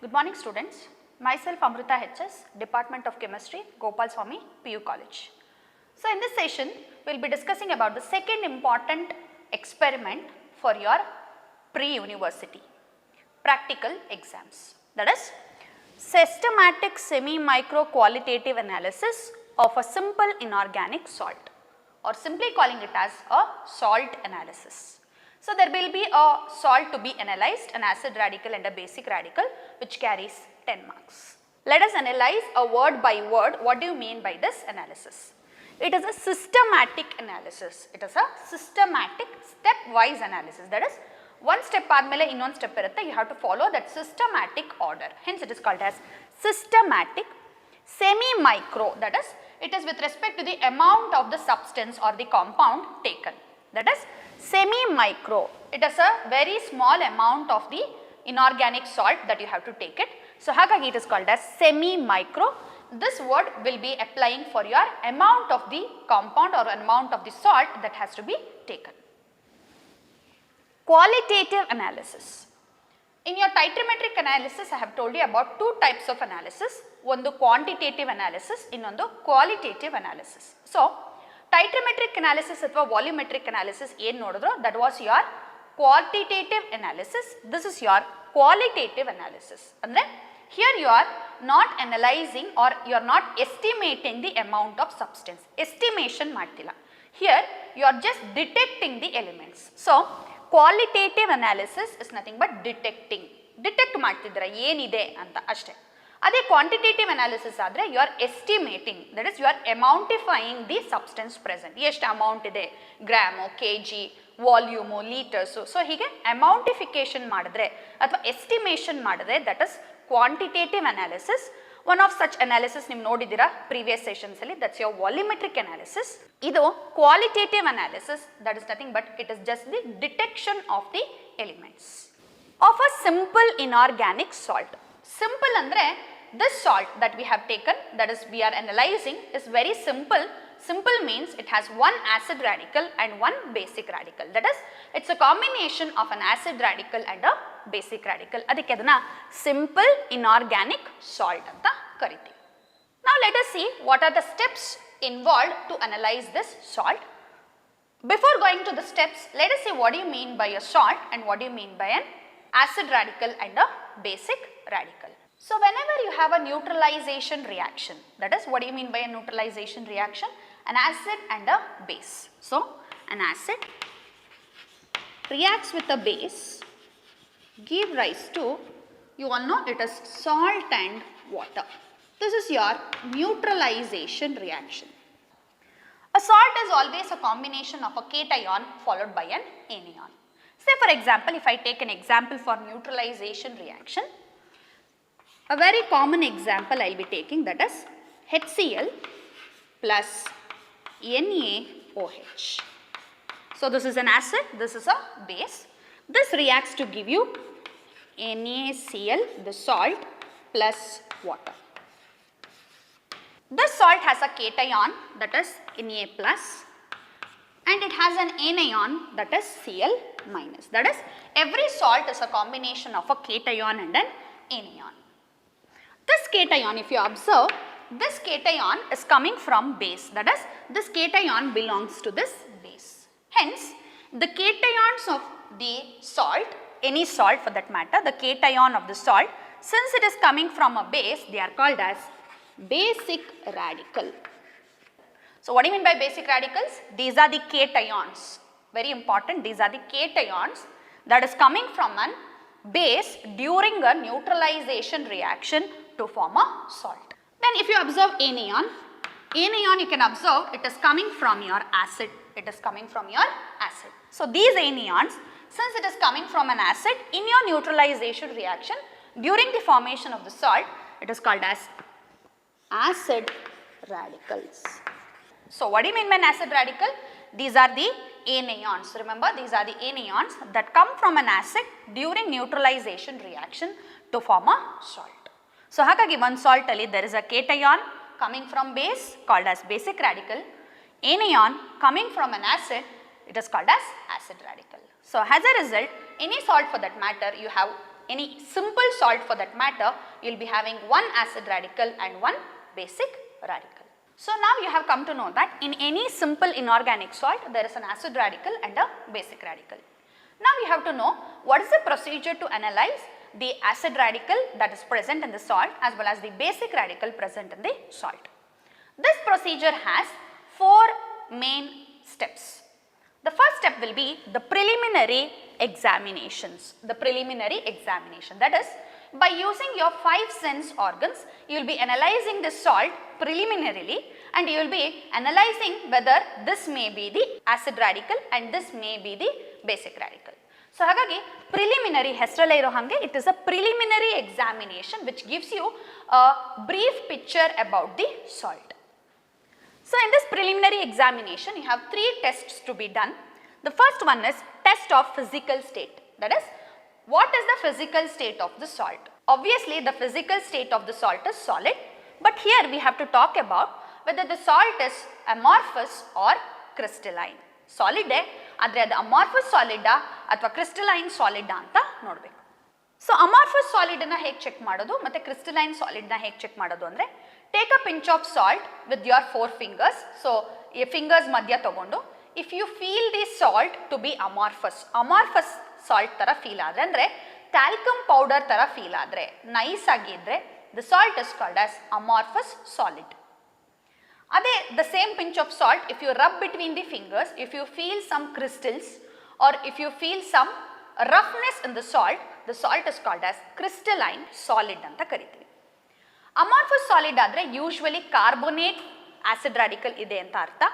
Good morning students. Myself Amrita HS, Department of Chemistry, Gopal Swami, PU College. So in this session, we will be discussing about the second important experiment for your pre-university practical exams. That is systematic semi-micro qualitative analysis of a simple inorganic salt, or simply calling it as a salt analysis. So there will be a salt to be analyzed, an acid radical and a basic radical, which carries 10 marks. Let us analyze a word by word. What do you mean by this analysis? It is a systematic analysis. It is a systematic step-wise analysis. That is, one step admele innond step irutte. You have to follow that systematic order. Hence, it is called as systematic semi-micro. That is, it is with respect to the amount of the substance or the compound taken. That is semi-micro. It is a very small amount of the inorganic salt that you have to take it. So, hagagi it is called as semi-micro. This word will be applying for your amount of the compound or amount of the salt that has to be taken. Qualitative analysis. In your titrometric analysis, I have told you about two types of analysis. One the quantitative analysis, ಇನ್ನೊಂದು qualitative analysis. So, titrometric analysis ಅಥವಾ volumetric analysis ಏನು ನೋಡಿದ್ರು, that was your quantitative analysis. This is your qualitative analysis. ಅಂದರೆ here you are not analyzing or you are not estimating the amount of substance. Estimation ಮಾಡ್ತಿಲ್ಲ. Here you are just detecting the elements. So, qualitative analysis is nothing but detecting. Detect ಮಾಡ್ತಿದ್ದೀರಾ ಏನಿದೆ ಅಂತ ಅಷ್ಟೇ. ಅದೇ quantitative analysis ಆದರೆ you are estimating, that is you are amountifying the substance present. ಎಷ್ಟು amount ಇದೆ, gram, K G, volume, litres. So ಹೀಗೆ amountification ಮಾಡಿದ್ರೆ ಅಥವಾ ಎಸ್ಟಿಮೇಷನ್ ಮಾಡಿದ್ರೆ that is quantitative analysis. One of such analysis ನೀವು ನೋಡಿದ್ದೀರಾ ಪ್ರೀವಿಯಸ್ ಸೆಷನ್ಸಲ್ಲಿ, ದಟ್ಸ್ ಯೋರ್ ವಾಲ್ಯೂಮೆಟ್ರಿಕ್ ಅನಾಲಿಸಿಸ್. ಇದು qualitative analysis, that is nothing but it is just the detection of the elements of a simple inorganic salt. Simple andre this salt that we have taken, that is we are analyzing, is very simple. Simple means it has one acid radical and one basic radical. That is, it's a combination of an acid radical and a basic radical. Adikke adana simple inorganic salt anta kariti. Now let us see what are the steps involved to analyze this salt. Before going to the steps, let us see what do you mean by a salt and what do you mean by an acid radical and a basic radical. So, whenever you have a neutralization reaction, that is, what do you mean by a neutralization reaction? An acid and a base. So, an acid reacts with a base, give rise to, you all know it is salt and water. This is your neutralization reaction. A salt is always a combination of a cation followed by an anion. Say for example, if I take an example for neutralization reaction, a very common example I will be taking, that is HCl plus NaOH. So, this is an acid, this is a base. This reacts to give you NaCl, the salt, plus water. This salt has a cation, that is Na plus, and it has an anion, that is Cl minus. That is, every salt is a combination of a cation and an anion. This cation, if you observe, this cation is coming from base. That is, this cation belongs to this base. Hence, the cations of the salt, any salt for that matter, the cation of the salt, since it is coming from a base, they are called as basic radical. So, what do you mean by basic radicals? These are the cations. Very important, these are the cations that is coming from an base during a neutralization reaction to form a salt. Then if you observe anion, you can observe it is coming from your acid. It is coming from your acid. So, these anions, since it is coming from an acid, in your neutralization reaction during the formation of the salt, it is called as acid radicals. So, what do you mean by an acid radical? These are the anions. Remember, these are the anions that come from an acid during neutralization reaction to form a salt. So, ಹಾಗಾಗಿ one salt ಅಲ್ಲಿ there is a cation coming from base called as basic radical, anion coming from an acid, it is called as acid radical. So, as a result, any salt for that matter, you have any simple salt for that matter, you will be having one acid radical and one basic radical. So now you have come to know that in any simple inorganic salt, there is an acid radical and a basic radical. Now you have to know what is the procedure to analyze the acid radical that is present in the salt as well as the basic radical present in the salt. This procedure has 4 main steps. The first step will be the preliminary examinations. The preliminary examination, that is, by using your 5 sense organs, you will be analyzing the salt preliminarily and you will be analyzing whether this may be the acid radical and this may be the basic radical. So, hagagi preliminary ಹೆಸರಲ್ಲೇ ಇರೋ ಹಾಗೆ it is a preliminary examination which gives you a brief picture about the salt. So, in this preliminary examination, you have 3 tests to be done. The first one is test of physical state. That is, what is the physical state of the salt? Obviously, the physical state of the salt is solid, but here we have to talk about whether the salt is amorphous or crystalline. Solid ಆದರೆ ಅದು amorphous solid ಅಥವಾ crystalline solid ಅಂತ ನೋಡಬೇಕು. So amorphous solid ಅನ್ನು ಹೇಗೆ check ಮಾಡೋದು ಮತ್ತೆ crystalline solid ನ ಹೇಗೆ ಚೆಕ್ ಮಾಡೋದು ಅಂದ್ರೆ take a pinch of salt with your 4 fingers. So ಈ fingers ಮಧ್ಯ ತಗೊಂಡು if you feel the salt to be amorphous salt ತರ ಫೀಲ್ ಆದ್ರೆ ಅಂದ್ರೆ talcum powder ತರ ಫೀಲ್ ಆದ್ರೆ ನೈಸ್ ಆಗಿದ್ರೆ the salt is called as amorphous solid. Ade the same pinch of salt, if you rub between the fingers, if you feel some crystals or if you feel some roughness in the salt is called as crystalline solid anta karitivi. Amorphous solid adre usually carbonate acid radical ide anta artha.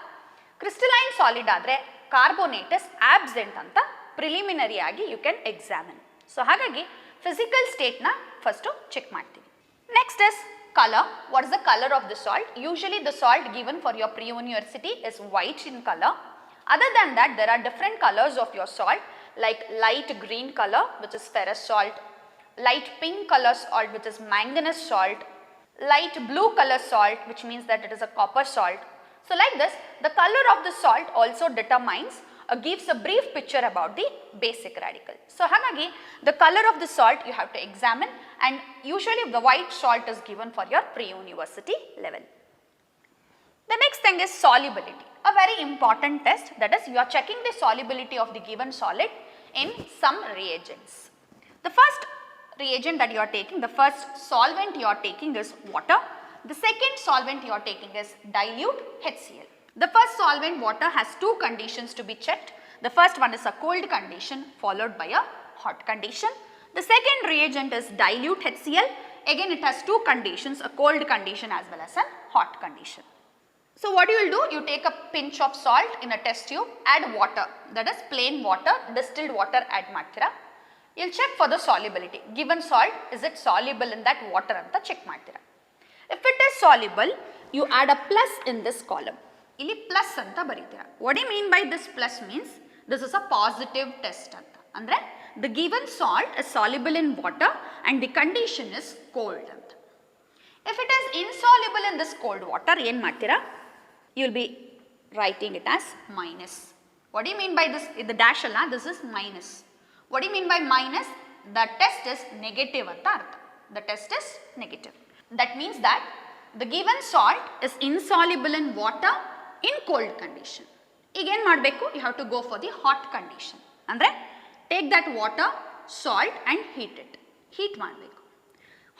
Crystalline solid adre carbonate is absent anta preliminary agi you can examine. So hagagi physical state na first check ಮಾಡ್ತೀವಿ. Next is color. What is the color of the salt? Usually the salt given for your pre-university is white in color. Other than that, there are different colors of your salt like light green color which is ferrous salt, light pink color salt which is manganese salt, light blue color salt which means that it is a copper salt. So like this, the color of the salt also determines gives a brief picture about the basic radical. So hagagi the color of the salt you have to examine, and usually the white salt is given for your pre-university level. The next thing is solubility, a very important test, that is you are checking the solubility of the given solid in some reagents. The first reagent that you are taking, the first solvent you are taking is water. The second solvent you are taking is dilute HCl. The first solvent water has 2 conditions to be checked. The first one is a cold condition followed by a hot condition. The second reagent is dilute HCl. Again it has 2 conditions, a cold condition as well as a hot condition. So what you will do, you take a pinch of salt in a test tube, add water, that is plain water, distilled water add ಮಾಡ್ತೀರಾ. You will check for the solubility. Given salt, is it soluble in that water anta check ಮಾಡ್ತೀರಾ. If it is soluble, you add a plus in this column. ಇಲ್ಲಿ plus ಅಂತ ಬರೀತೀರಾ. What do you mean by this plus means? This is a positive test ಅಂತ. ಅಂದ್ರೆ the given salt is soluble in water and the condition is cold ಅಂತ. If it is insoluble in this cold water, ಏನು ಮಾಡ್ತೀರಾ? You will be writing it as minus. What do you mean by this? The dash ಅಲ್ಲ, this is minus. What do you mean by minus? The test is negative ಅಂತ ಅರ್ಥ. The test is negative. That means that the given salt is insoluble in water in cold condition. ಈಗ ಏನು ಮಾಡಬೇಕು? You have to go for the hot condition. ಅಂದರೆ take that water, salt and heat it. Heat ಮಾಡಬೇಕು.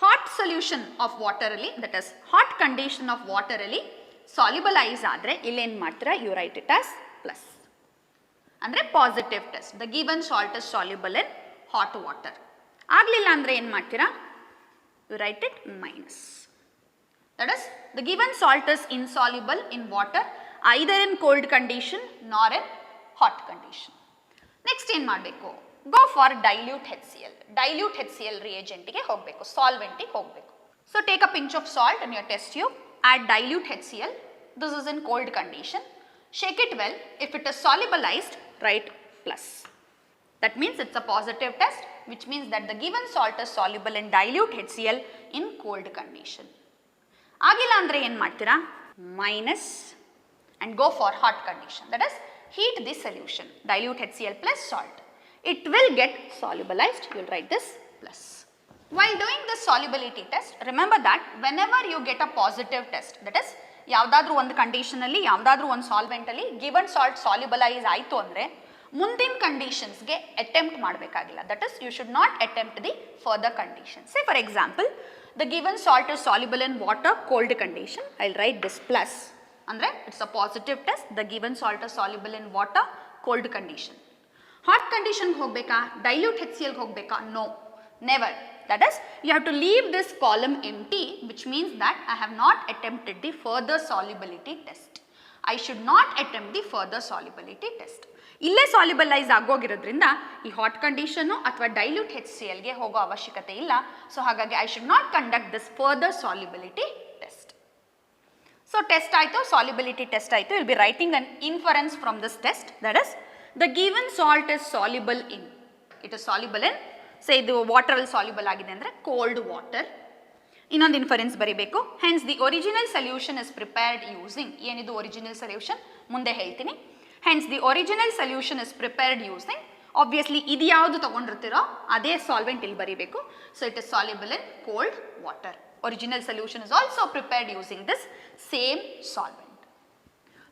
Hot solution of water ಅಲ್ಲಿ, that is hot condition of water ಅಲ್ಲಿ solubilize ಆದರೆ ಇಲ್ಲಿ ಏನು ಮಾಡ್ತೀರಾ? You write it as plus. ಅಂದರೆ positive test. The given salt is soluble in hot water. ಆಗಲಿಲ್ಲ ಅಂದರೆ ಏನು ಮಾಡ್ತೀರಾ? You write it minus. That is, the given salt is insoluble in water either in cold condition nor in hot condition. Next ಏನು ಮಾಡಬೇಕು? Go for dilute HCl. Dilute HCl reagent ಗೆ ಹೋಗಬೇಕು, solvent ಗೆ ಹೋಗಬೇಕು. So take a pinch of salt in your test tube, add dilute HCl. This is in cold condition. Shake it well. If it is solubilized, write plus. That means it's a positive test, which means that the given salt is soluble in dilute HCl in cold condition. ಆಗಿಲ್ಲ ಅಂದರೆ ಏನು ಮಾಡ್ತೀರಾ? Minus and go for hot condition. That is, heat this solution, dilute HCl plus salt. It will get solubilized. You will write this plus. While doing this solubility test, remember that whenever you get a positive test, that is ಯಾವುದಾದ್ರೂ ಒಂದು ಕಂಡೀಷನಲ್ಲಿ ಯಾವುದಾದ್ರೂ ಒಂದು ಸಾಲ್ವೆಂಟಲ್ಲಿ given salt ಸಾಲ್ಯುಬಲೈಸ್ ಆಯಿತು ಅಂದರೆ ಮುಂದಿನ ಕಂಡೀಷನ್ಸ್ಗೆ attempt ಮಾಡಬೇಕಾಗಿಲ್ಲ. That is you should not attempt the further condition. Say for example the given salt is soluble in water cold condition. I will write this plus ಅಂದರೆ it's a positive test. The given salt is soluble in water cold condition. Hot ಕಂಡೀಷನ್ಗೆ ಹೋಗಬೇಕಾ, dilute HClಗೆ ಹೋಗಬೇಕಾ? No, never. That is, you have to leave this column empty, which means that I have not attempted the further solubility test. I should not attempt the further solubility test. ಇಲ್ಲೇ ಸಾಲ್ಯುಬಲೈಸ್ ಆಗೋಗಿರೋದ್ರಿಂದ ಈ hot condition ಅಥವಾ dilute HClಗೆ ಹೋಗೋ ಅವಶ್ಯಕತೆ ಇಲ್ಲ. So ಹಾಗಾಗಿ I should not conduct this further solubility test. So test ಆಯಿತು, solubility test ಆಯಿತು. Will be writing an inference from this test. That is the given salt is soluble in, it is soluble in, so ಇದು ವಾಟರಲ್ಲಿ soluble ಆಗಿದೆ ಅಂದರೆ cold water. ಇನ್ನೊಂದು inference ಬರೀಬೇಕು. Hence the original solution is prepared using, ಏನಿದು original solution ಮುಂದೆ ಹೇಳ್ತೀನಿ. Hence the original solution is prepared using, obviously ಇದು ಯಾವುದು ತೊಗೊಂಡಿರ್ತೀರೋ ಅದೇ ಸಾಲ್ವೆಂಟ್ ಇಲ್ಲಿ ಬರೀಬೇಕು. So it is soluble in cold water. Original solution is also prepared using this same solvent.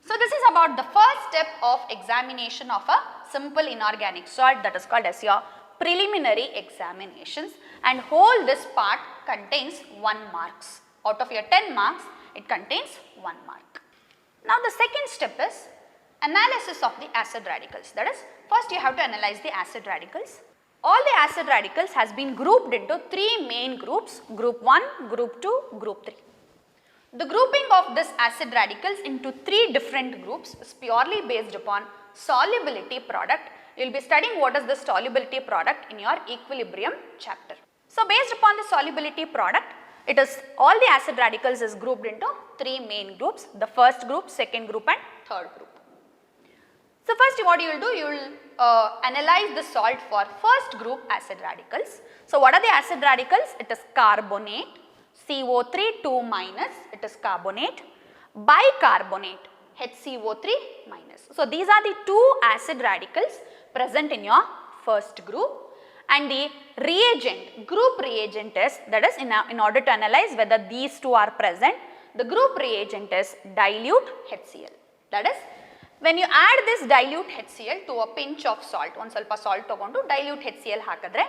So this is about the first step of examination of a simple inorganic salt, that is called as your preliminary examinations, and whole this part contains 1 marks. Out of your 10 marks, it contains 1 mark. Now the second step is analysis of the acid radicals. That is, first you have to analyze the acid radicals. All the acid radicals has been grouped into 3 main groups: group 1, group 2, group 3. The grouping of this acid radicals into 3 different groups is purely based upon solubility product. You will be studying what is the solubility product in your equilibrium chapter. So based upon the solubility product, it is all the acid radicals is grouped into 3 main groups: the first group, second group and third group. So first what you will do, you will analyze the salt for first group acid radicals. So what are the acid radicals? It is carbonate, CO3 2 minus, it is carbonate, bicarbonate, HCO3 minus. So these are the 2 acid radicals present in your first group, and the reagent, group reagent is, that is in order to analyze whether these 2 are present, the group reagent is dilute HCl. That is, when you add this dilute HCl to a pinch of salt, ಒಂದು ಸ್ವಲ್ಪ salt ತಗೊಂಡು dilute HCl ಹಾಕಿದ್ರೆ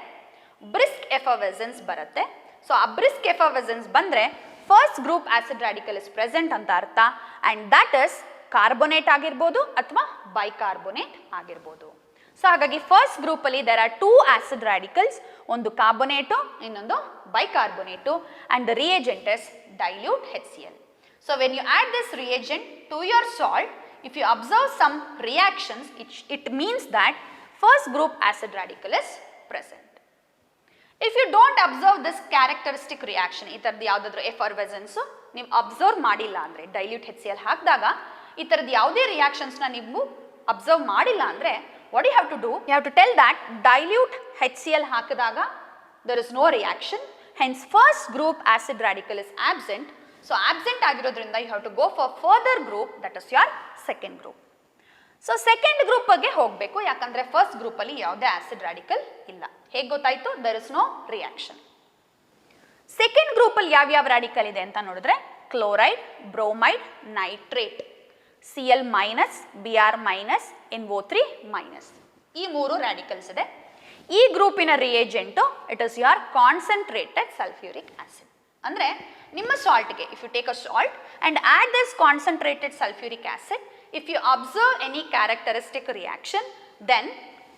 brisk effervescence ಬರುತ್ತೆ. So ಆ brisk ಎಫರ್ವೆಸೆನ್ಸ್ ಬಂದರೆ first group acid radical is present ಅಂತ ಅರ್ಥ, and that is carbonate ಆಗಿರ್ಬೋದು ಅಥವಾ ಬೈಕಾರ್ಬೋನೇಟ್ ಆಗಿರ್ಬೋದು. ಸೊ ಹಾಗಾಗಿ ಫಸ್ಟ್ ಗ್ರೂಪಲ್ಲಿ ದೇರ್ ಆರ್ 2 ಆಸಿಡ್ ರಾಡಿಕಲ್ಸ್, ಒಂದು ಕಾರ್ಬೋನೇಟು ಇನ್ನೊಂದು bicarbonate, and the reagent is dilute HCl. So when you add this reagent to your salt, if you observe some reactions, it means that first group acid radical is present. If you don't observe this characteristic reaction, ಈ ಥರದ್ದು ಯಾವುದಾದ್ರೂ ಎಫರ್ವೆಸೆನ್ಸು ನೀವು observe ಮಾಡಿಲ್ಲ ಅಂದರೆ, dilute HCl ಹಾಕಿದಾಗ ಈ ಥರದ್ದು ಯಾವುದೇ ರಿಯಾಕ್ಷನ್ಸ್ನ ನೀವು ಅಬ್ಸರ್ವ್ ಮಾಡಿಲ್ಲ ಅಂದರೆ, what you have to do, you have to tell that dilute HCl ಹಾಕಿದಾಗ there is no reaction, hence first group acid radical is absent. So absent ಆಗಿರೋದ್ರಿಂದ you have to go for further group, that is your second group. So second ಗ್ರೂಪ್ಗೆ ಹೋಗಬೇಕು, ಯಾಕಂದರೆ first ಗ್ರೂಪಲ್ಲಿ ಯಾವುದೇ acid radical ಇಲ್ಲ. ಹೇಗೆ ಗೊತ್ತಾಯಿತು? There is no reaction. Second ಗ್ರೂಪಲ್ಲಿ ಯಾವ್ಯಾವ ರಾಡಿಕಲ್ ಇದೆ ಅಂತ ನೋಡಿದ್ರೆ, chloride, bromide, nitrate, Cl minus, Br minus, NO3 minus, ಈ 3 ರಾಡಿಕಲ್ಸ್ ಇದೆ. ಈ ಗ್ರೂಪಿನ reagent it is your concentrated sulphuric acid. ಅಂದರೆ ನಿಮ್ಮ ಸಾಲ್ಟ್ಗೆ, if you take a salt and add this concentrated sulphuric acid, if you observe any characteristic reaction, then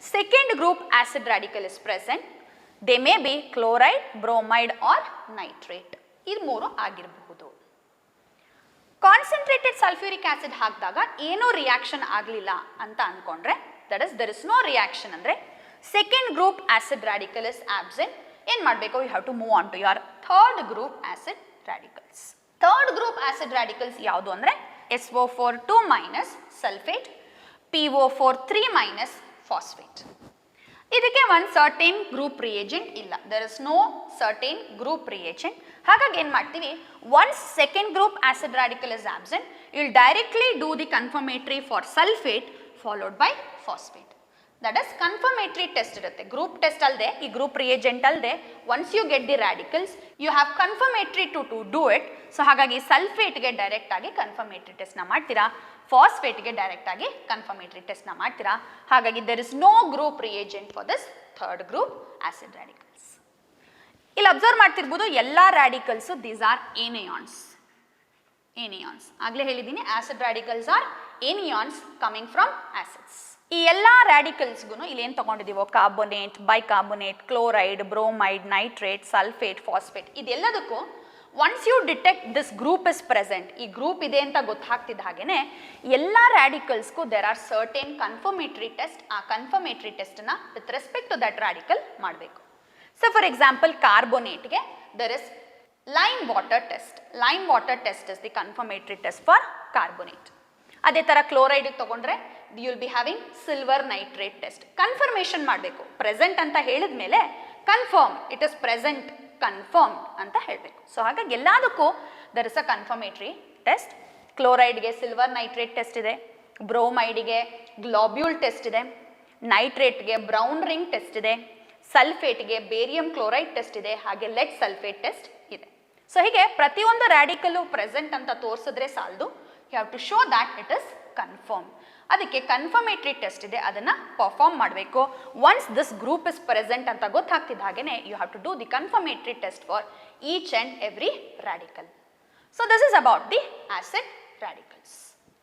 second group acid radical is present. They may be chloride, bromide or nitrate. ಇದು 3 ಆಗಿರಬಹುದು. Concentrated sulphuric acid ಹಾಕಿದಾಗ ಏನೋ reaction ಆಗಲಿಲ್ಲ ಅಂತ ಅಂದ್ಕೊಂಡ್ರೆ, that is there is no reaction ಅಂದರೆ second group acid radical is absent. ಏನು ಮಾಡಬೇಕು? You have to move on to your third group acid radicals. Third group acid radicals ಯಾವುದು ಅಂದರೆ SO4 2 minus sulfate, PO4 3 minus phosphate. ಇದಕ್ಕೆ ಒಂದು certain group reagent ಇಲ್ಲ, there is no certain group reagent. ಹಾಗಾಗಿ ಏನು ಮಾಡ್ತೀವಿ, once second group acid radical is absent, you will directly do the confirmatory for sulphate followed by phosphate. That is confirmatory test ಇರುತ್ತೆ. Group test ಅಲ್ಲದೆ, ಈ group reagent ಅಲ್ಲದೆ, once you get the radicals you have confirmatory to do it. So ಹಾಗಾಗಿ ಸಲ್ಫೇಟ್ಗೆ direct ಆಗಿ confirmatory ಟೆಸ್ಟ್ನ ಮಾಡ್ತೀರಾ, ಫಾಸ್ಫೇಟ್ಗೆ direct ಆಗಿ ಕನ್ಫರ್ಮೇಟರಿ ಟೆಸ್ಟ್ನ ಮಾಡ್ತೀರಾ. ಹಾಗಾಗಿ there is no group reagent for this third group acid radicals. ಇಲ್ಲಿ ಅಬ್ಸರ್ವ್ ಮಾಡ್ತಿರ್ಬೋದು ಎಲ್ಲ ರ್ಯಾಡಿಕಲ್ಸ್ ದೀಸ್ ಆರ್ ಏನಿಯಾನ್ಸ್. ಆಗಲೇ ಹೇಳಿದ್ದೀನಿ, acid radicals are anions coming from acids. ಈ ಎಲ್ಲ ರ್ಯಾಡಿಕಲ್ಸ್ಗೂ ಇಲ್ಲಿ ಏನು ತಗೊಂಡಿದ್ದೀವೋ carbonate, bicarbonate, chloride, bromide, nitrate, sulphate, phosphate, ಇದೆಲ್ಲದಕ್ಕೂ once you detect this group is present, ಈ ಗ್ರೂಪ್ ಇದೆ ಅಂತ ಗೊತ್ತಾಗ್ತಿದ್ದ ಹಾಗೇನೆ ಎಲ್ಲ ರ್ಯಾಡಿಕಲ್ಸ್ಗೂ there are certain confirmatory test. ಆ ಕನ್ಫರ್ಮೇಟರಿ ಟೆಸ್ಟ್ನ with respect to that radical ಮಾಡಬೇಕು. ಸೊ ಫಾರ್ ಎಕ್ಸಾಂಪಲ್ ಕಾರ್ಬೋನೇಟ್ಗೆ there is lime water test. Lime water test is the confirmatory test for carbonate. ಅದೇ ಥರ ಕ್ಲೋರೈಡ್ಗೆ ತಗೊಂಡ್ರೆ you will be having silver nitrate test. Confirmation ಮಾಡಬೇಕು, present ಅಂತ ಹೇಳಿದ ಮೇಲೆ confirm, it is present, confirm ಅಂತ ಹೇಳಬೇಕು. ಸೊ ಹಾಗಾಗಿ ಎಲ್ಲದಕ್ಕೂ there is a confirmatory test. ಕ್ಲೋರೈಡ್ಗೆ ಸಿಲ್ವರ್ ನೈಟ್ರೇಟ್ ಟೆಸ್ಟ್ ಇದೆ, ಬ್ರೋಮೈಡ್ಗೆ ಗ್ಲೋಬ್ಯೂಲ್ ಟೆಸ್ಟ್ ಇದೆ, ನೈಟ್ರೇಟ್ಗೆ ಬ್ರೌನ್ ರಿಂಗ್ ಟೆಸ್ಟ್ ಇದೆ, ಸಲ್ಫೇಟ್ಗೆ ಬೇರಿಯಂ ಕ್ಲೋರೈಡ್ ಟೆಸ್ಟ್ ಇದೆ, ಹಾಗೆ ಲೆಡ್ ಸಲ್ಫೇಟ್ ಟೆಸ್ಟ್ ಇದೆ. ಸೊ ಹೀಗೆ ಪ್ರತಿಯೊಂದು ರ್ಯಾಡಿಕಲ್ಲು ಪ್ರೆಸೆಂಟ್ ಅಂತ ತೋರಿಸಿದ್ರೆ ಸಾಲದು, you have to show that it is confirm. ಅದಕ್ಕೆ ಕನ್ಫರ್ಮೇಟರಿ ಟೆಸ್ಟ್ ಇದೆ, ಅದನ್ನು ಪರ್ಫಾರ್ಮ್ ಮಾಡಬೇಕು. Once this group is present ಅಂತ ಗೊತ್ತಾಗ್ತಿದ್ದ ಹಾಗೆಯೇ you have to do the confirmatory test for each and every radical. So this is about the acid radicals.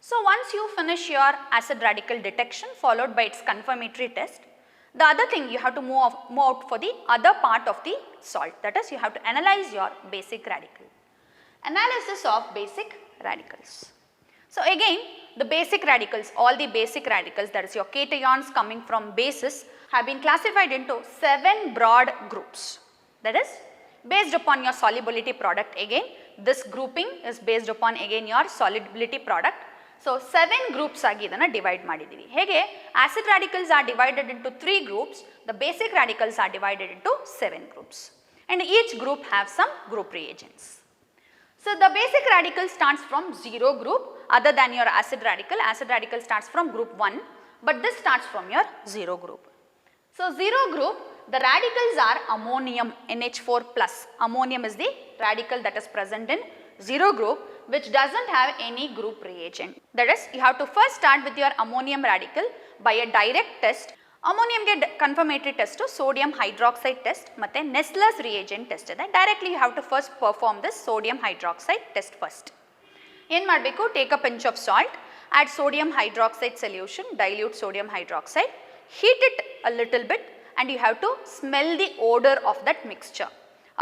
So once you finish your acid radical detection followed by its confirmatory test, the other thing you have to move out for the other part of the salt, that is you have to analyze your basic radical. Analysis of basic radicals. So again the basic radicals, all the basic radicals, that is your cations coming from bases, have been classified into 7 broad groups. That is based upon your solubility product. Again this grouping is based upon again your solubility product. So 7 groups ಆಗಿ ಇದನ್ನು divide ಮಾಡಿದ್ದೀವಿ. ಹೇಗೆ acid radicals are divided into 3 groups, the basic radicals are divided into 7 groups and each group have some group reagents. So the basic radical starts from 0 group. Other than your acid radical starts from group 1, but this starts from your 0 group. So 0 group, the radicals are ammonium, NH4+. Ammonium is the radical that is present in 0 group, which doesn't have any group reagent. That is, you have to first start with your ammonium radical by a direct test. Ammonium ge confirmatory test sodium hydroxide test matte Nessler's reagent test ide. Directly you have to first perform this sodium hydroxide test first. Yen ಮಾಡಬೇಕು, take a pinch of salt, add sodium hydroxide solution, dilute sodium hydroxide, heat it a little bit and you have to smell the odor of that mixture.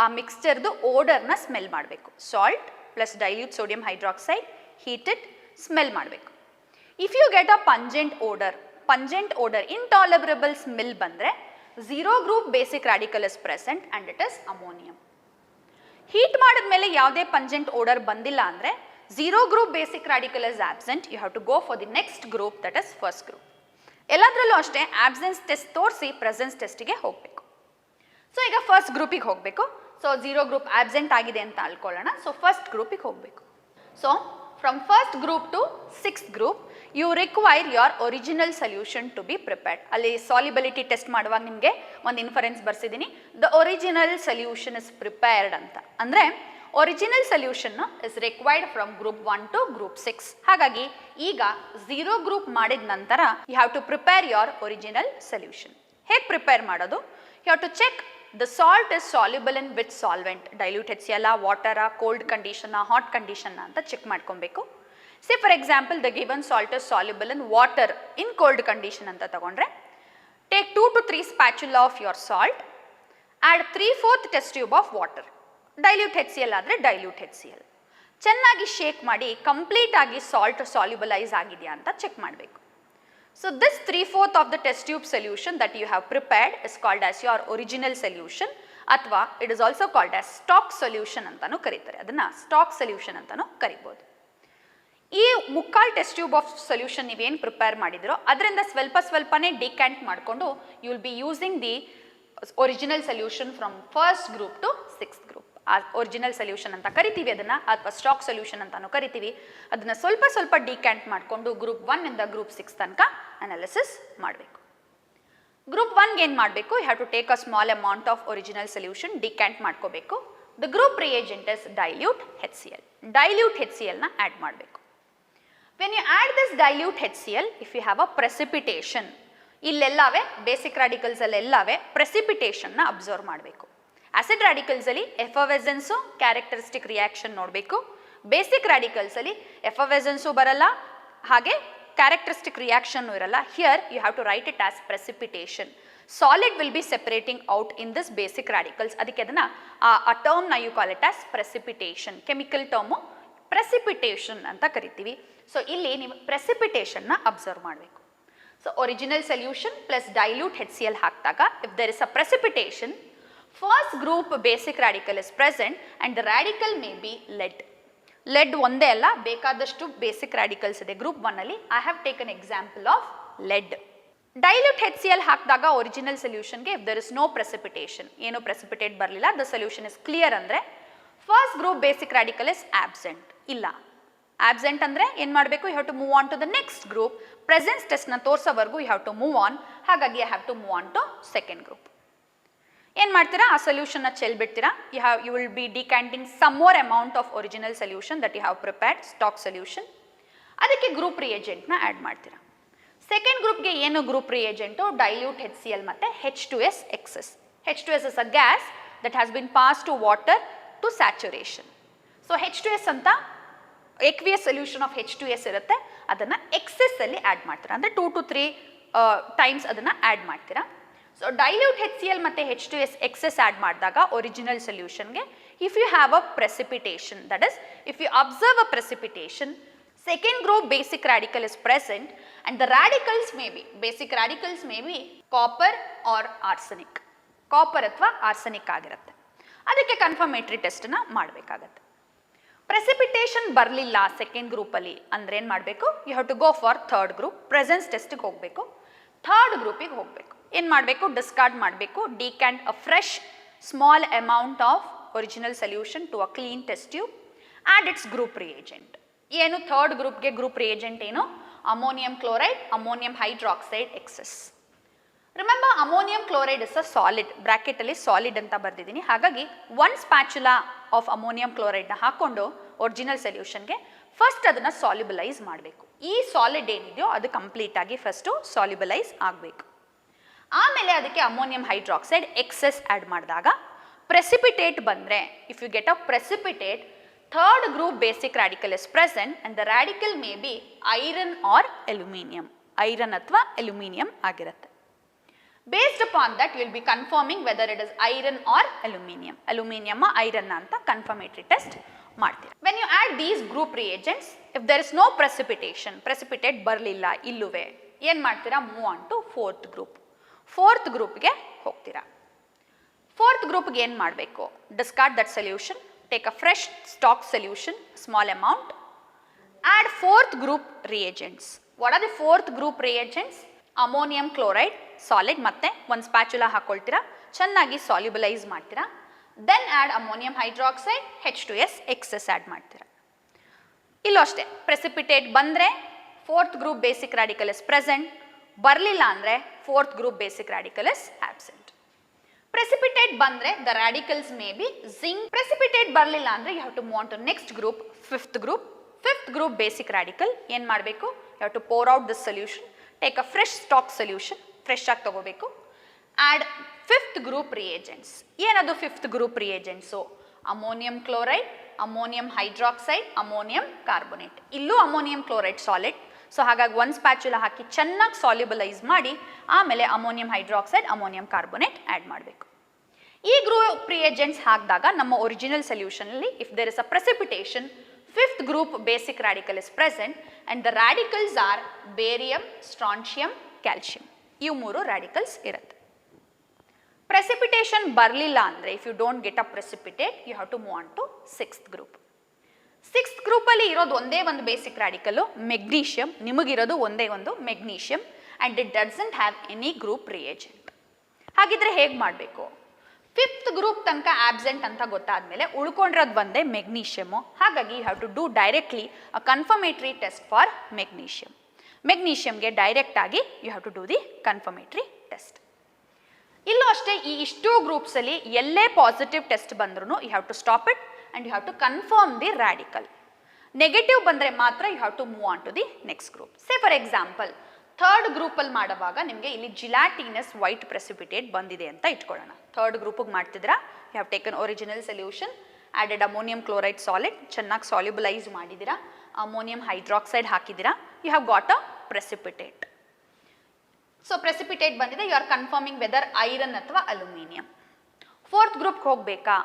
ಆ ಮಿಕ್ಸ್ಚರ್ದು ಓಡರ್ನ smell ಮಾಡಬೇಕು. Salt plus dilute sodium hydroxide, heat it, smell ಮಾಡಬೇಕು. If you get a pungent odour, intolerable smell ಬಂದರೆ 0 group basic radical is present and it is ammonium. Heat ಮಾಡಿದ್ಮೇಲೆ ಯಾವುದೇ pungent odour ಬಂದಿಲ್ಲ ಅಂದರೆ 0 group basic radical is absent, you have to go for the next group, that is first group. ಎಲ್ಲದರಲ್ಲೂ ಅಷ್ಟೇ absence test ತೋರಿಸಿ presence ಟೆಸ್ಟಿಗೆ ಹೋಗಬೇಕು. So ಈಗ ಫಸ್ಟ್ ಗ್ರೂಪಿಗೆ ಹೋಗಬೇಕು. ಸೊ 0 ಗ್ರೂಪ್ ಆಬ್ಸೆಂಟ್ ಆಗಿದೆ ಅಂತ ಅನ್ಕೊಳ್ಳೋಣ. ಸೊ ಫಸ್ಟ್ ಗ್ರೂಪಿಗೆ ಹೋಗಬೇಕು. So from first group to 6th group you require your original solution to be prepared. ಅಲ್ಲಿ ಸಾಲಿಬಿಲಿಟಿ ಟೆಸ್ಟ್ ಮಾಡುವಾಗ ನಿಮಗೆ ಒಂದು ಇನ್ಫರೆನ್ಸ್ ಬರ್ಸಿದ್ದೀನಿ, the original solution is prepared ಅಂತ. ಅಂದರೆ original solution is required from group 1 to group 6. ಹಾಗಾಗಿ ಈಗ 0 group ಮಾಡಿದ ನಂತರ you have to prepare your original solution. ಹೇಗೆ ಪ್ರಿಪೇರ್ ಮಾಡೋದು? You have to check the salt is soluble in which solvent, dilute HCl, water, cold condition, hot condition ಅಂತ check ಮಾಡ್ಕೊಬೇಕು. Say for example the given salt is soluble in water in cold condition ಅಂತ ತಗೊಂಡ್ರೆ, take 2 to 3 spatula of your salt, add 3/4 test tube of water, dilute HCl ಆದರೆ dilute HCl, ಚೆನ್ನಾಗಿ shake ಮಾಡಿ complete ಆಗಿ salt ಸಾಲ್ಯುಬಲೈಸ್ ಆಗಿದೆಯಾ ಅಂತ check ಮಾಡಬೇಕು. So this 3/4 of the test tube solution that you have prepared is called as your original solution, ಅಥವಾ it is also called as stock solution ಅಂತಾನೂ ಕರೀತಾರೆ. ಅದನ್ನು stock solution ಅಂತಾನೂ ಕರಿಬೋದು. ಈ ಮುಕ್ಕಾಲ್ ಟೆಸ್ಟ್ ಟ್ಯೂಬ್ ಆಫ್ ಸೊಲ್ಯೂಷನ್ ನೀವೇನು ಪ್ರಿಪೇರ್ ಮಾಡಿದಿರೋ ಅದರಿಂದ ಸ್ವಲ್ಪನೇ ಡಿಕ್ಯಾಂಟ್ ಮಾಡಿಕೊಂಡು you will be using the original solution from first group to 6th group. ಆ ಒರಿಜಿನಲ್ ಸೊಲ್ಯೂಷನ್ ಅಂತ ಕರಿತೀವಿ ಅದನ್ನು, ಅಥವಾ ಸ್ಟಾಕ್ ಸೊಲ್ಯೂಷನ್ ಅಂತಾನು ಕರಿತೀವಿ. ಅದನ್ನು ಸ್ವಲ್ಪ ಡಿಕ್ಯಾಂಟ್ ಮಾಡಿಕೊಂಡು ಗ್ರೂಪ್ 1 ಇಂದ ಗ್ರೂಪ್ 6 ತನಕ ಅನಾಲಿಸಿಸ್ ಮಾಡಬೇಕು. ಗ್ರೂಪ್ 1 ಏನು ಮಾಡಬೇಕು, you have to take a small amount of original solution, decant ಮಾಡ್ಕೋಬೇಕು. The group reagent is dilute HCl. Dilute HClನ ಆ್ಯಡ್ ಮಾಡಬೇಕು. When you add this dilute HCl, if you have a precipitation, ಇಲ್ಲೆಲ್ಲವೇ basic ರಾಡಿಕಲ್ಸಲ್ಲೆಲ್ಲವೇ ಪ್ರೆಸಿಪಿಟೇಷನ್ನ observe ಮಾಡಬೇಕು. Acid ರಾಡಿಕಲ್ಸಲ್ಲಿ effervescence characteristic reaction ನೋಡಬೇಕು. Basic ರಾಡಿಕಲ್ಸಲ್ಲಿ ಎಫರ್ವೆಸೆನ್ಸು ಬರಲ್ಲ, ಹಾಗೆ ಕ್ಯಾರೆಕ್ಟರಿಸ್ಟಿಕ್ ರಿಯಾಕ್ಷನ್ ಇರಲ್ಲ. Here you have to write it as precipitation. Solid will be separating out in this basic radicals. ಅದಕ್ಕೆ ಅದನ್ನು ಆ ಟರ್ಮ್ನ you call it as precipitation. Chemical term precipitation ಅಂತ ಕರಿತೀವಿ. ಸೊ ಇಲ್ಲಿ ನೀವು ಪ್ರೆಸಿಪಿಟೇಷನ್ನ ಅಬ್ಸರ್ವ್ ಮಾಡಬೇಕು. So original solution plus dilute HCl ಹಾಕಿದಾಗ if there is a precipitation, first group basic radical is present and the radical may be lead. Lead ಒಂದೇ ಅಲ್ಲ, ಬೇಕಾದಷ್ಟು ಬೇಸಿಕ್ ರಾಡಿಕಲ್ಸ್ ಇದೆ ಗ್ರೂಪ್ 1 ಅಲ್ಲಿ. I have taken example of lead. Dilute HCl ಹಾಕಿದಾಗ original ಸೊಲ್ಯೂಷನ್ಗೆ if there is no precipitation, ಏನು precipitate ಬರಲಿಲ್ಲ, the solution is clear ಅಂದರೆ first group basic radical is absent. ಇಲ್ಲ, ಆಬ್ಸೆಂಟ್ ಅಂದರೆ ಏನು ಮಾಡಬೇಕು, you have to move on to the next group. Presence ಟೆಸ್ಟ್ನ ತೋರಿಸೋವರೆಗೂ you have to move on. ಹಾಗಾಗಿ you have to move on to second group. ಏನು ಮಾಡ್ತೀರಾ, ಆ ಸೊಲ್ಯೂಷನ್ನ ಚೆಲ್ಬಿಡ್ತೀರಾ. You will be decanting some more amount of original solution that you have prepared, stock solution. ಅದಕ್ಕೆ group ರಿಯೇಜೆಂಟ್ನ ಆ್ಯಡ್ ಮಾಡ್ತೀರಾ. Second ಗ್ರೂಪ್ಗೆ ಏನು ಗ್ರೂಪ್ ರಿಯೇಜೆಂಟು, ಡೈಲ್ಯೂಟ್ HCl ಮತ್ತು H2S excess. H2S is a gas that has been pass to water to saturation. So H2S ಅಂತ aqueous solution of H2S ಇರುತ್ತೆ, ಅದನ್ನು ಎಕ್ಸೆಸ್ಸಲ್ಲಿ add ಮಾಡ್ತೀರಾ. ಅಂದರೆ 2 to 3 ಟೈಮ್ಸ್ ಅದನ್ನು ಆ್ಯಡ್ ಮಾಡ್ತೀರಾ. ಸೊ ಡೈಲ್ಯೂಟ್ HCl ಮತ್ತು H2S excess add ಮಾಡಿದಾಗ ಒರಿಜಿನಲ್ ಸೊಲ್ಯೂಷನ್ಗೆ if you have a precipitation, that is if you observe a precipitation, second group basic radical is present and the radicals may be, basic radicals may be copper or arsenic. Copper ಅಥವಾ arsenic ಆಗಿರುತ್ತೆ. ಅದಕ್ಕೆ confirmatory ಟೆಸ್ಟನ್ನ ಮಾಡಬೇಕಾಗತ್ತೆ. Precipitation ಬರಲಿಲ್ಲ second ಗ್ರೂಪಲ್ಲಿ ಅಂದರೆ ಏನು ಮಾಡಬೇಕು, you have to go for third group. Presence ಟೆಸ್ಟಿಗೆ ಹೋಗಬೇಕು. ಥರ್ಡ್ ಗ್ರೂಪಿಗೆ ಹೋಗಬೇಕು. ಏನು ಮಾಡಬೇಕು, ಡಿಸ್ಕಾರ್ಡ್ ಮಾಡಬೇಕು. Decant a fresh small amount of original solution to a clean test tube. Add its group reagent. ಏನು ಥರ್ಡ್ ಗ್ರೂಪ್ಗೆ ಗ್ರೂಪ್ ರಿಯೇಜೆಂಟ್ ಏನು, ammonium chloride, ammonium hydroxide excess. Remember ammonium chloride is a solid, ಬ್ರ್ಯಾಕೆಟಲ್ಲಿ solid ಅಂತ ಬರೆದಿದ್ದೀನಿ. ಹಾಗಾಗಿ 1 spatula of ammonium ಕ್ಲೋರೈಡ್ನ ಹಾಕ್ಕೊಂಡು original ಸೊಲ್ಯೂಷನ್ಗೆ first ಅದನ್ನು ಸಾಲ್ಯುಬಲೈಸ್ ಮಾಡಬೇಕು. ಈ ಸಾಲಿಡ್ ಏನಿದೆಯೋ ಅದು ಕಂಪ್ಲೀಟಾಗಿ ಫಸ್ಟು ಸಾಲ್ಯುಬಲೈಸ್ ಆಗಬೇಕು. ಆಮೇಲೆ ಅದಕ್ಕೆ ಅಮೋನಿಯಂ ಹೈಡ್ರಾಕ್ಸೈಡ್ ಎಕ್ಸೆಸ್ ಆ್ಯಡ್ ಮಾಡಿದಾಗ ಪ್ರೆಸಿಪಿಟೇಟ್ ಬಂದರೆ, if you get a precipitate, third group basic radical is present and the radical may be iron or aluminium. Iron ಅಥವಾ aluminium ಆಗಿರುತ್ತೆ. Based upon that you will be confirming whether it is iron or aluminium. Aluminium iron ಅಂತ confirmatory test ಮಾಡ್ತೀರಾ. When you add these group reagents, if there is no precipitation, precipitate ಬರಲಿಲ್ಲ ಇಲ್ಲುವೆ, ಏನು ಮಾಡ್ತೀರಾ, move on to fourth group. Fourth ಗ್ರೂಪ್ಗೆ ಹೋಗ್ತೀರಾ. Fourth ಗ್ರೂಪ್ಗೆ ಏನು ಮಾಡಬೇಕು, discard that solution, take a fresh stock solution, small amount, add fourth group reagents. What are the fourth group reagents? Ammonium chloride solid ಮತ್ತೆ ಒಂದು ಸ್ಪ್ಯಾಚುಲಾ ಹಾಕೊಳ್ತೀರಾ, ಚೆನ್ನಾಗಿ solubilise ಮಾಡ್ತೀರಾ. Then add ammonium hydroxide, H2S excess add ಮಾಡ್ತೀರಾ. ಇಲ್ಲೂ ಅಷ್ಟೇ, precipitate ಬಂದರೆ fourth group basic radical is present, ಬರಲಿಲ್ಲ ಅಂದರೆ fourth group basic radical is absent. Precipitate ಬಂದರೆ the radicals may be zinc. Precipitate ಬರಲಿಲ್ಲ ಅಂದರೆ you have to move on to next group, fifth group. Fifth group basic radical ಏನು ಮಾಡಬೇಕು, you have to pour out this solution, take a fresh stock solution, fresh ಆಗಿ ತಗೋಬೇಕು. Add fifth group reagents. ಏನದು fifth group reagents, ammonium chloride, ammonium hydroxide, ammonium carbonate. ಇಲ್ಲೂ ammonium chloride solid, so ಹಾಗಾಗಿ ಒಂದು spatula ಹಾಕಿ ಚೆನ್ನಾಗಿ solubilise ಮಾಡಿ ಆಮೇಲೆ ammonium hydroxide, ammonium carbonate add ಮಾಡಬೇಕು. ಈ ಗ್ರೂಪ್ ರಿಯೇಜೆಂಟ್ಸ್ ಹಾಕಿದಾಗ ನಮ್ಮ ಒರಿಜಿನಲ್ ಸೊಲ್ಯೂಷನಲ್ಲಿ if there is a precipitation, fifth group basic radical is present and the radicals are barium, strontium, calcium. ಇವು 3 ರಾಡಿಕಲ್ಸ್ ಇರುತ್ತೆ. ಪ್ರೆಸಿಪಿಟೇಷನ್ ಬರಲಿಲ್ಲ ಅಂದರೆ if you don't get a precipitate, you have to move on to sixth group. Sixth ಗ್ರೂಪಲ್ಲಿ ಇರೋದು ಒಂದೇ ಒಂದು basic ರಾಡಿಕಲ್ಲು, magnesium. ನಿಮಗಿರೋದು ಒಂದೇ ಒಂದು magnesium and it doesn't have any group reagent. ಹಾಗಿದ್ರೆ ಹೇಗೆ ಮಾಡಬೇಕು, ಫಿಫ್ತ್ ಗ್ರೂಪ್ ತನಕ ಆಬ್ಸೆಂಟ್ ಅಂತ ಗೊತ್ತಾದಮೇಲೆ ಉಳ್ಕೊಂಡಿರೋದು ಬಂದೇ ಮೆಗ್ನೀಷಿಯಮು. ಹಾಗಾಗಿ you have to do directly a confirmatory test for magnesium. ಮೆಗ್ನೀಷಿಯಂಗೆ ಡೈರೆಕ್ಟಾಗಿ you have to do the confirmatory test. ಇಲ್ಲೂ ಅಷ್ಟೇ ಈ ಇಷ್ಟೂ ಗ್ರೂಪ್ಸಲ್ಲಿ ಎಲ್ಲೇ ಪಾಸಿಟಿವ್ ಟೆಸ್ಟ್ ಬಂದ್ರೂ you have to stop it and you have to confirm the radical. Negative ಬಂದರೆ ಮಾತ್ರ you have to move on to the next group. Say for example third ಗ್ರೂಪಲ್ಲಿ ಮಾಡುವಾಗ ನಿಮಗೆ ಇಲ್ಲಿ ಜಿಲಾಟಿನಸ್ ವೈಟ್ ಪ್ರೆಸಿಪಿಟೇಟ್ ಬಂದಿದೆ ಅಂತ ಇಟ್ಕೊಳ್ಳೋಣ. ಥರ್ಡ್ ಗ್ರೂಪಿಗೆ ಮಾಡ್ತಿದ್ದೀರಾ, you have taken original solution, added ammonium chloride solid, ಚೆನ್ನಾಗಿ ಸಾಲ್ಯುಬಲೈಸ್ ಮಾಡಿದ್ದೀರಾ, ಅಮೋನಿಯಂ ಹೈಡ್ರಾಕ್ಸೈಡ್ ಹಾಕಿದ್ದೀರಾ, you have got a precipitate. So precipitate ಬಂದಿದೆ, you are confirming whether iron ಅಥವಾ ಅಲ್ಯೂಮಿನಿಯಂ. ಫೋರ್ತ್ ಗ್ರೂಪ್ಗೆ ಹೋಗಬೇಕಾ?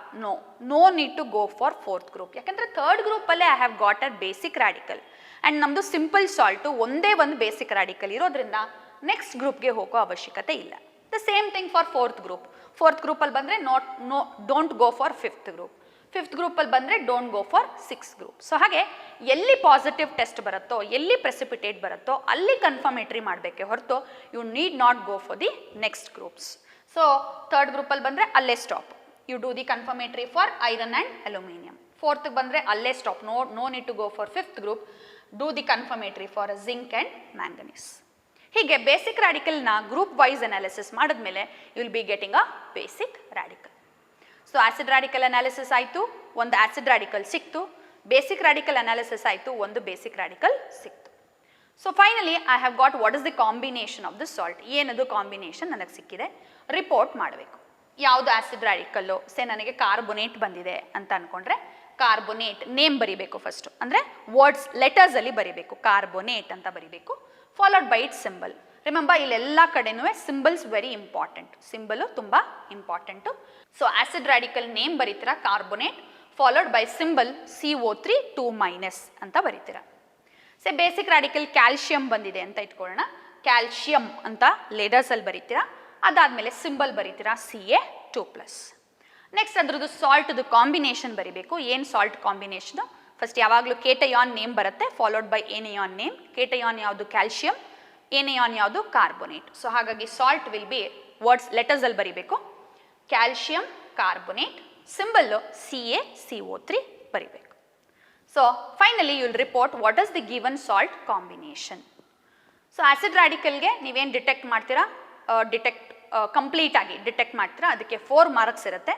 No need to go for fourth group. ಯಾಕಂದರೆ third ಗ್ರೂಪಲ್ಲೇ I have got a basic radical and ನಮ್ಮದು simple salt ಒಂದೇ ಒಂದು basic radical ಇರೋದ್ರಿಂದ ನೆಕ್ಸ್ಟ್ ಗ್ರೂಪ್ಗೆ ಹೋಗೋ ಅವಶ್ಯಕತೆ ಇಲ್ಲ. The same thing for fourth group. Fourth ಗ್ರೂಪಲ್ಲಿ ಬಂದರೆ don't go for fifth group. Fifth ಗ್ರೂಪಲ್ಲಿ ಬಂದರೆ don't go for six group. So ಹಾಗೆ ಎಲ್ಲಿ ಪಾಸಿಟಿವ್ ಟೆಸ್ಟ್ ಬರುತ್ತೋ, ಎಲ್ಲಿ ಪ್ರೆಸಿಪಿಟೇಟ್ ಬರುತ್ತೋ ಅಲ್ಲಿ ಕನ್ಫರ್ಮೇಟ್ರಿ ಮಾಡಬೇಕೆ ಹೊರತು you need not go for the next groups. So third ಗ್ರೂಪಲ್ಲಿ ಬಂದರೆ ಅಲ್ಲೇ stop, you do the confirmatory for iron and aluminium. ಫೋರ್ತ್ಗೆ ಬಂದರೆ ಅಲ್ಲೇ stop, no need to go for fifth group, do the confirmatory for zinc and manganese. ಹೀಗೆ basic ರ್ಯಾಡಿಕಲ್ನ group wise analysis ಮಾಡಿದ್ಮೇಲೆ you will be getting a basic radical. So acid radical analysis ಆಯಿತು, ಒಂದು acid radical ಸಿಕ್ತು. Basic radical analysis ಆಯಿತು, ಒಂದು basic radical ಸಿಕ್ತು. So finally I have got what is the combination of the salt. ಏನದು combination ನನಗೆ ಸಿಕ್ಕಿದೆ, report ಮಾಡಬೇಕು. ಯಾವುದು ಆಸಿಡ್ ರ್ಯಾಡಿಕಲ್ಲು? ಸೇ ನನಗೆ ಕಾರ್ಬೋನೇಟ್ ಬಂದಿದೆ ಅಂತ ಅಂದ್ಕೊಂಡ್ರೆ ಕಾರ್ಬೋನೇಟ್ ನೇಮ್ ಬರಿಬೇಕು ಫಸ್ಟು, ಅಂದರೆ ವರ್ಡ್ಸ್ ಲೆಟರ್ಸಲ್ಲಿ ಬರಿಬೇಕು, ಕಾರ್ಬೋನೇಟ್ ಅಂತ ಬರಿಬೇಕು, followed by it symbol. Remember ಇಲ್ಲೆಲ್ಲ ಕಡೆನೂ ಸಿಂಬಲ್ಸ್ ವೆರಿ ಇಂಪಾರ್ಟೆಂಟ್, ಸಿಂಬಲು ತುಂಬ important. So acid radical name ಬರೀತೀರಾ carbonate, followed by symbol CO3 2- ಅಂತ ಬರೀತೀರಾ. ಸೇ ಬೇಸಿಕ್ ರ್ಯಾಡಿಕಲ್ ಕ್ಯಾಲ್ಶಿಯಂ ಬಂದಿದೆ ಅಂತ ಇಟ್ಕೊಳ್ಳೋಣ, ಕ್ಯಾಲ್ಶಿಯಂ ಅಂತ ಲೆಟರ್ಸಲ್ಲಿ ಬರೀತೀರಾ, ಅದಾದಮೇಲೆ ಸಿಂಬಲ್ ಬರೀತೀರಾ Ca2+. ನೆಕ್ಸ್ಟ್ ಅದ್ರದ್ದು ಸಾಲ್ಟ್ದು ಕಾಂಬಿನೇಷನ್ ಬರೀಬೇಕು. ಏನು ಸಾಲ್ಟ್ ಕಾಂಬಿನೇಷನು? ಫಸ್ಟ್ ಯಾವಾಗಲೂ ಕೇಟಯಾನ್ ನೇಮ್ ಬರುತ್ತೆ, followed by anion name. Cation ಯಾವುದು? ಕ್ಯಾಲ್ಶಿಯಂ. ಏನಿಯಾನ್ ಯಾವುದು? ಕಾರ್ಬೋನೇಟ್. ಸೊ ಹಾಗಾಗಿ ಸಾಲ್ಟ್ ವಿಲ್ ಬಿ ವರ್ಡ್ಸ್ ಲೆಟರ್ಸಲ್ಲಿ ಬರೀಬೇಕು, ಕ್ಯಾಲ್ಶಿಯಂ ಕಾರ್ಬೋನೇಟ್, ಸಿಂಬಲ್ಲು CaCO3 ಬರೀಬೇಕು. So finally you will report what is the given salt combination. So acid ರ್ಯಾಡಿಕಲ್ಗೆ ನೀವೇನು detect ಮಾಡ್ತೀರಾ, ಕಂಪ್ಲೀಟಾಗಿ ಡಿಟೆಕ್ಟ್ ಮಾಡ್ತೀರಾ, ಅದಕ್ಕೆ 4 ಮಾರ್ಕ್ಸ್ ಇರುತ್ತೆ.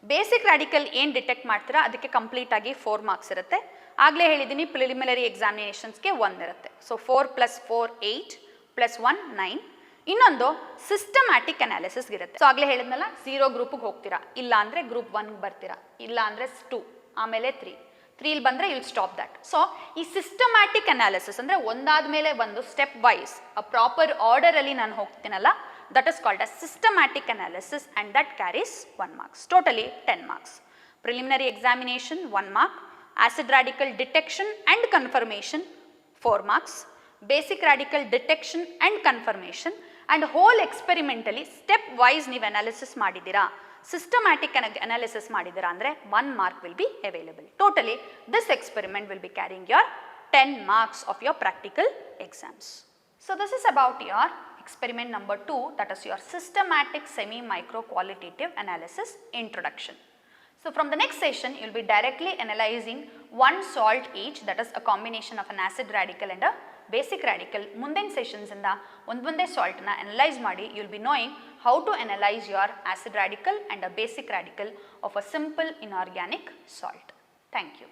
ಬೇಸಿಕ್ ರ್ಯಾಡಿಕಲ್ ಏನು ಡಿಟೆಕ್ಟ್ ಮಾಡ್ತೀರಾ ಅದಕ್ಕೆ ಕಂಪ್ಲೀಟಾಗಿ 4 ಮಾರ್ಕ್ಸ್ ಇರುತ್ತೆ. ಆಗಲೇ ಹೇಳಿದ್ದೀನಿ ಪ್ರಿಲಿಮಿನರಿ ಎಕ್ಸಾಮಿನೇಷನ್ಸ್ಗೆ 1 ಇರುತ್ತೆ. ಸೊ 4 + 4 8 + 1 9. ಇನ್ನೊಂದು ಸಿಸ್ಟಮ್ಯಾಟಿಕ್ ಅನಾಲಿಸಿಸ್ ಇರುತ್ತೆ. ಸೊ ಆಗಲೇ ಹೇಳಿದ್ನಲ್ಲ, 0 ಗ್ರೂಪಿಗೆ ಹೋಗ್ತೀರಾ, ಇಲ್ಲ ಅಂದರೆ ಗ್ರೂಪ್ 1ಗೆ ಬರ್ತೀರಾ, ಇಲ್ಲ ಅಂದರೆ 2, ಆಮೇಲೆ 3 ಬಂದರೆ ಯುಲ್ ಸ್ಟಾಪ್ ದ್ಯಾಟ್. ಸೊ ಈ ಸಿಸ್ಟಮ್ಯಾಟಿಕ್ ಅನಾಲಿಸಿಸ್ ಅಂದರೆ ಒಂದಾದ ಮೇಲೆ ಒಂದು ಸ್ಟೆಪ್ ವೈಸ್ ಅ ಪ್ರಾಪರ್ ಆರ್ಡರಲ್ಲಿ ನಾನು ಹೋಗ್ತೀನಲ್ಲ, that is called as systematic analysis and that carries 1 marks. Totally 10 marks. Preliminary examination 1 mark, acid radical detection and confirmation 4 marks, basic radical detection and confirmation and whole experimentally step wise ನೀವು analysis ಮಾಡಿದ್ದೀರಾ, systematic analysis ಮಾಡಿದ್ದೀರಾ ಅಂದರೆ 1 mark will be available. Totally this experiment will be carrying your 10 marks of your practical exams. So this is about your experiment number 2, that is your systematic semi-micro qualitative analysis introduction. So from the next session you will be directly analyzing one salt each, that is a combination of an acid radical and a basic radical. ಮುಂದಿನ sessions ಇಂದ ಒಂದೊಂದೇ salt ನ analyse ಮಾಡಿ you will be knowing how to analyze your acid radical and a basic radical of a simple inorganic salt. Thank you.